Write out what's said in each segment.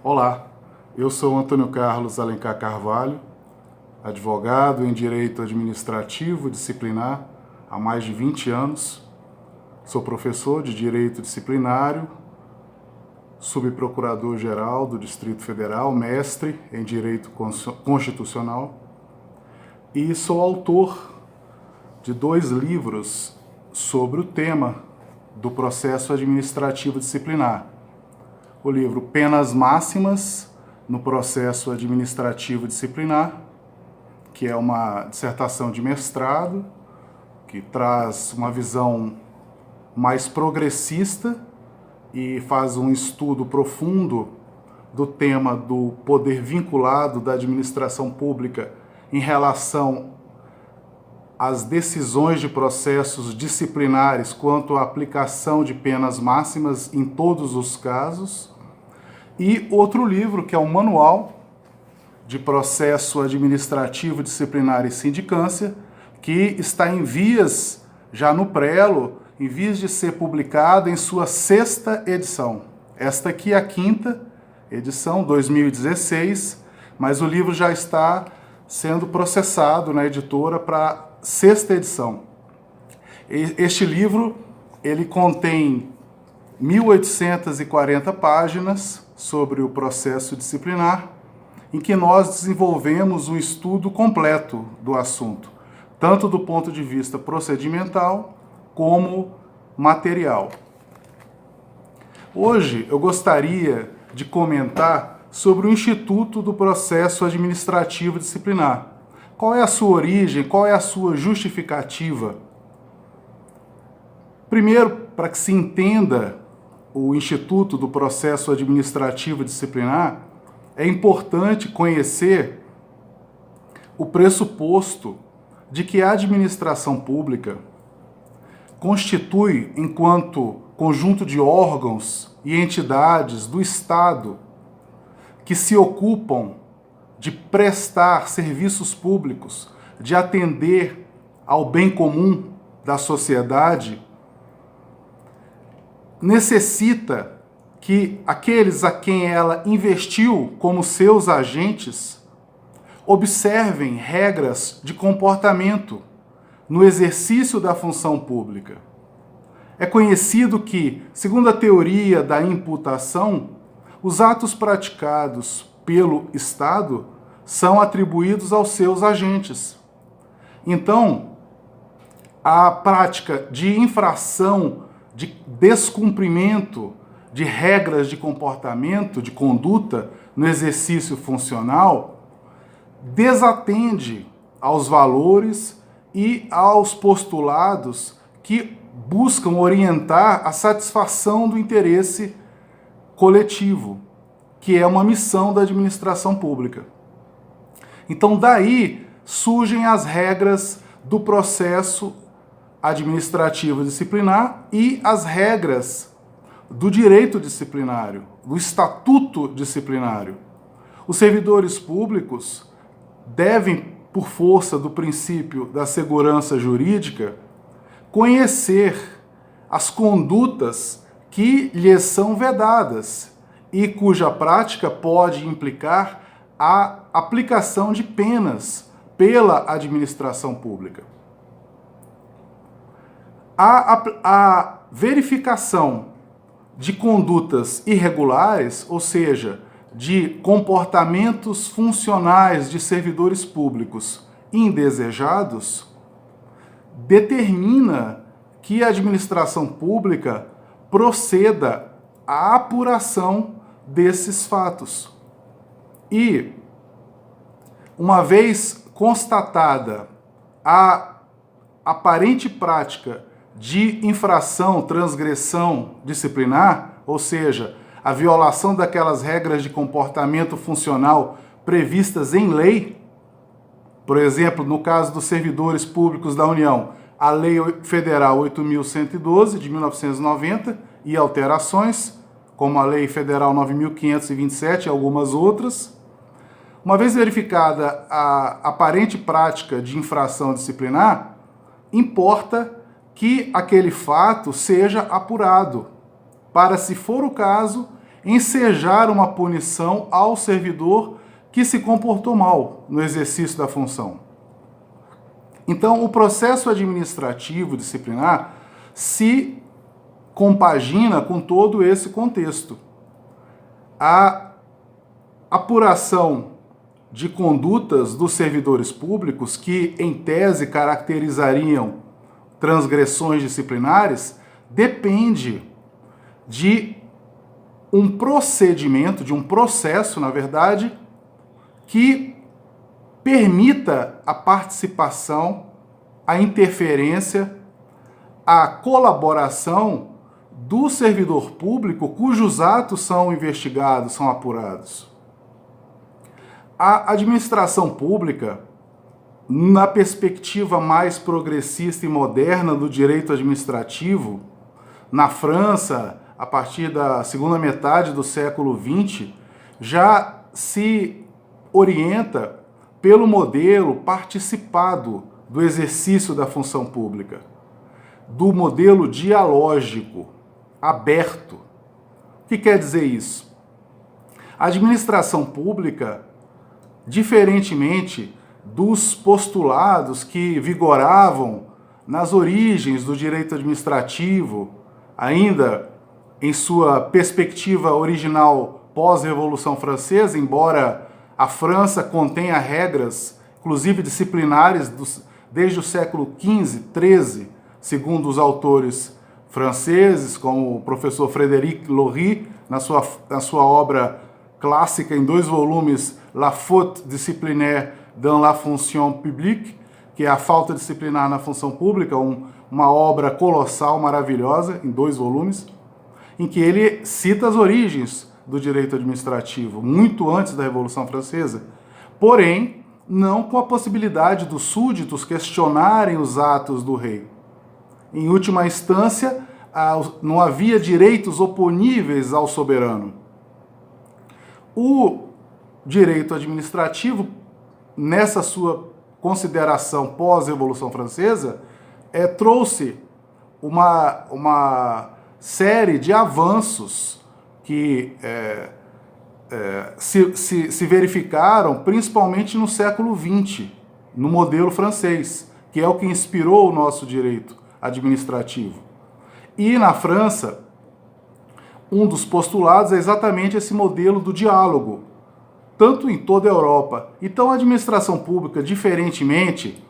Olá, eu sou Antônio Carlos Alencar Carvalho, advogado em Direito Administrativo Disciplinar há mais de 20 anos. Sou professor de Direito Disciplinário, subprocurador-geral do Distrito Federal, mestre em Direito Constitucional e sou autor de 2 livros sobre o tema do processo administrativo disciplinar. O livro Penas Máximas no Processo Administrativo Disciplinar, que é uma dissertação de mestrado, que traz uma visão mais progressista e faz um estudo profundo do tema do poder vinculado da administração pública em relação às decisões de processos disciplinares quanto à aplicação de penas máximas em todos os casos. E outro livro, que é o Manual de Processo Administrativo Disciplinar e Sindicância, que está em vias, já no prelo, em vias de ser publicado em sua 6ª edição. Esta aqui é a 5ª edição, 2016, mas o livro já está sendo processado na editora para a 6ª edição. Este livro, ele contém 1.840 páginas sobre o processo disciplinar, em que nós desenvolvemos um estudo completo do assunto, tanto do ponto de vista procedimental como material. Hoje eu gostaria de comentar sobre o Instituto do Processo Administrativo Disciplinar. Qual é a sua origem, qual é a sua justificativa? Primeiro, para que se entenda o Instituto do Processo Administrativo Disciplinar, é importante conhecer o pressuposto de que a administração pública constitui, enquanto conjunto de órgãos e entidades do Estado que se ocupam de prestar serviços públicos, de atender ao bem comum da sociedade, necessita que aqueles a quem ela investiu como seus agentes observem regras de comportamento no exercício da função pública. É conhecido que, segundo a teoria da imputação, os atos praticados pelo Estado são atribuídos aos seus agentes. Então, a prática de infração, de descumprimento de regras de comportamento, de conduta no exercício funcional, desatende aos valores e aos postulados que buscam orientar a satisfação do interesse coletivo, que é uma missão da administração pública. Então, daí surgem as regras do processo administrativo disciplinar e as regras do direito disciplinário, do estatuto disciplinário. Os servidores públicos devem, por força do princípio da segurança jurídica, conhecer as condutas que lhes são vedadas e cuja prática pode implicar a aplicação de penas pela administração pública. A verificação de condutas irregulares, ou seja, de comportamentos funcionais de servidores públicos indesejados, determina que a administração pública proceda à apuração desses fatos. E, uma vez constatada a aparente prática de infração, transgressão disciplinar, ou seja, a violação daquelas regras de comportamento funcional previstas em lei, por exemplo, no caso dos servidores públicos da União, a Lei Federal 8.112, de 1990, e alterações, como a Lei Federal 9.527 e algumas outras. Uma vez verificada a aparente prática de infração disciplinar, importa que aquele fato seja apurado, para, se for o caso, ensejar uma punição ao servidor que se comportou mal no exercício da função. Então, o processo administrativo disciplinar se compagina com todo esse contexto. A apuração de condutas dos servidores públicos que, em tese, caracterizariam transgressões disciplinares, depende de um procedimento, de um processo, na verdade, que permita a participação, a interferência, a colaboração do servidor público cujos atos são investigados, são apurados. A administração pública, na perspectiva mais progressista e moderna do direito administrativo, na França, a partir da segunda metade do século XX, já se orienta pelo modelo participado do exercício da função pública, do modelo dialógico, aberto. O que quer dizer isso? A administração pública, diferentemente dos postulados que vigoravam nas origens do direito administrativo, ainda em sua perspectiva original pós-Revolução Francesa, embora a França contenha regras, inclusive disciplinares, desde o século XV, XIII, segundo os autores franceses, como o professor Frédéric Lorry, na sua obra clássica em 2 volumes, La faute disciplinaire dans la fonction publique, que é a falta disciplinar na função pública, uma obra colossal, maravilhosa, em 2 volumes, em que ele cita as origens do direito administrativo, muito antes da Revolução Francesa, porém, não com a possibilidade dos súditos questionarem os atos do rei. Em última instância, não havia direitos oponíveis ao soberano. O direito administrativo, nessa sua consideração pós-Revolução Francesa, trouxe uma série de avanços que se verificaram principalmente no século XX, no modelo francês, que é o que inspirou o nosso direito administrativo. E na França, um dos postulados é exatamente esse modelo do diálogo, tanto em toda a Europa. Então a administração pública, diferentemente,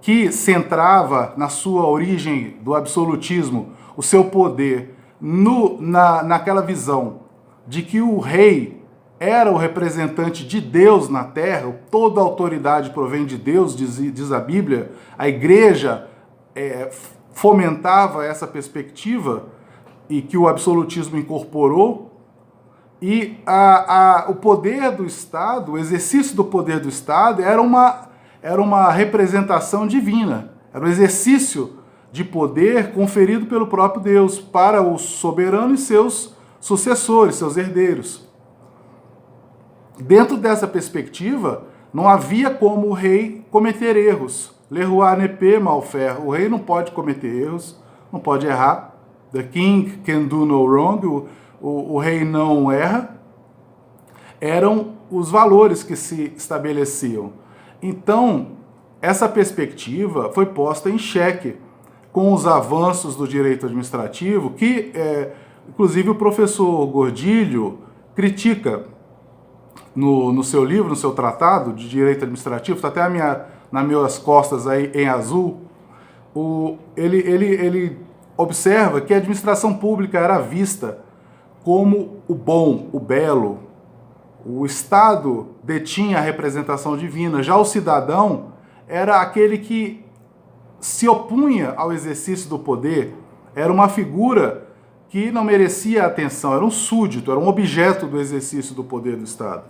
que centrava na sua origem do absolutismo o seu poder naquela visão de que o rei era o representante de Deus na terra, toda a autoridade provém de Deus, diz a Bíblia, a igreja fomentava essa perspectiva e que o absolutismo incorporou, e o poder do Estado, o exercício do poder do Estado era uma representação divina, era um exercício de poder conferido pelo próprio Deus para o soberano e seus sucessores, seus herdeiros. Dentro dessa perspectiva, não havia como o rei cometer erros. Le roi ne peut mal faire. O rei não pode cometer erros, não pode errar. The king can do no wrong. O rei não erra. Eram os valores que se estabeleciam. Então, essa perspectiva foi posta em xeque com os avanços do direito administrativo, que, inclusive, o professor Gordilho critica no seu livro, no seu tratado de direito administrativo, está até nas minhas costas aí em azul. Ele observa que a administração pública era vista como o bom, o belo. O Estado detinha a representação divina, já o cidadão era aquele que se opunha ao exercício do poder, era uma figura que não merecia atenção, era um súdito, era um objeto do exercício do poder do Estado.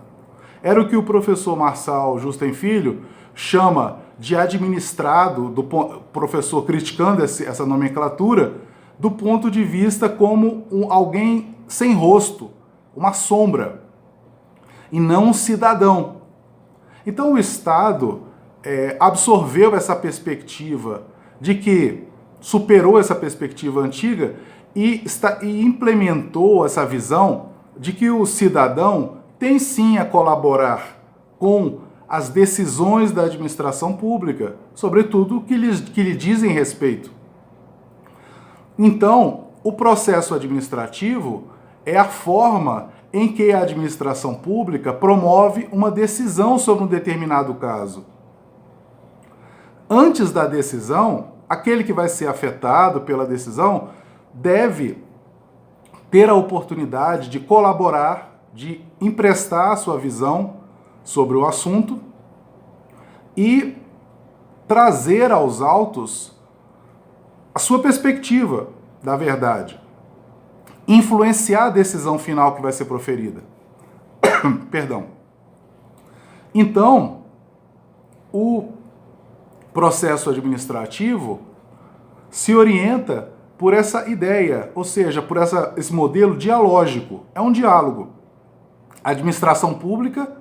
Era o que o professor Marçal Justen Filho chama de administrado, do professor criticando essa nomenclatura, do ponto de vista como alguém sem rosto, uma sombra, e não um cidadão. Então o Estado absorveu essa perspectiva de que superou essa perspectiva antiga e implementou essa visão de que o cidadão tem sim a colaborar com as decisões da administração pública, sobretudo que lhe dizem respeito. Então, o processo administrativo é a forma em que a administração pública promove uma decisão sobre um determinado caso. Antes da decisão, aquele que vai ser afetado pela decisão deve ter a oportunidade de colaborar, de emprestar a sua visão sobre o assunto e trazer aos autos a sua perspectiva da verdade, influenciar a decisão final que vai ser proferida. Perdão. Então, o processo administrativo se orienta por essa ideia, ou seja, por esse modelo dialógico. É um diálogo. A administração pública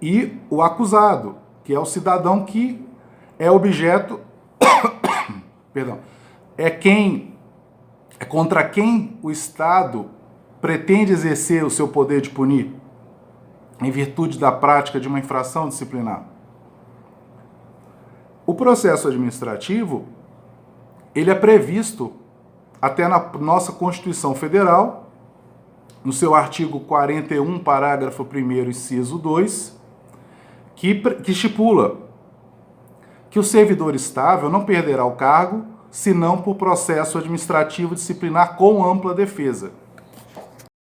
e o acusado, que é o cidadão que é objeto, perdão, é contra quem o Estado pretende exercer o seu poder de punir, em virtude da prática de uma infração disciplinar. O processo administrativo, ele é previsto até na nossa Constituição Federal, no seu artigo 41, parágrafo 1º, inciso 2, que estipula que o servidor estável não perderá o cargo senão por processo administrativo disciplinar com ampla defesa.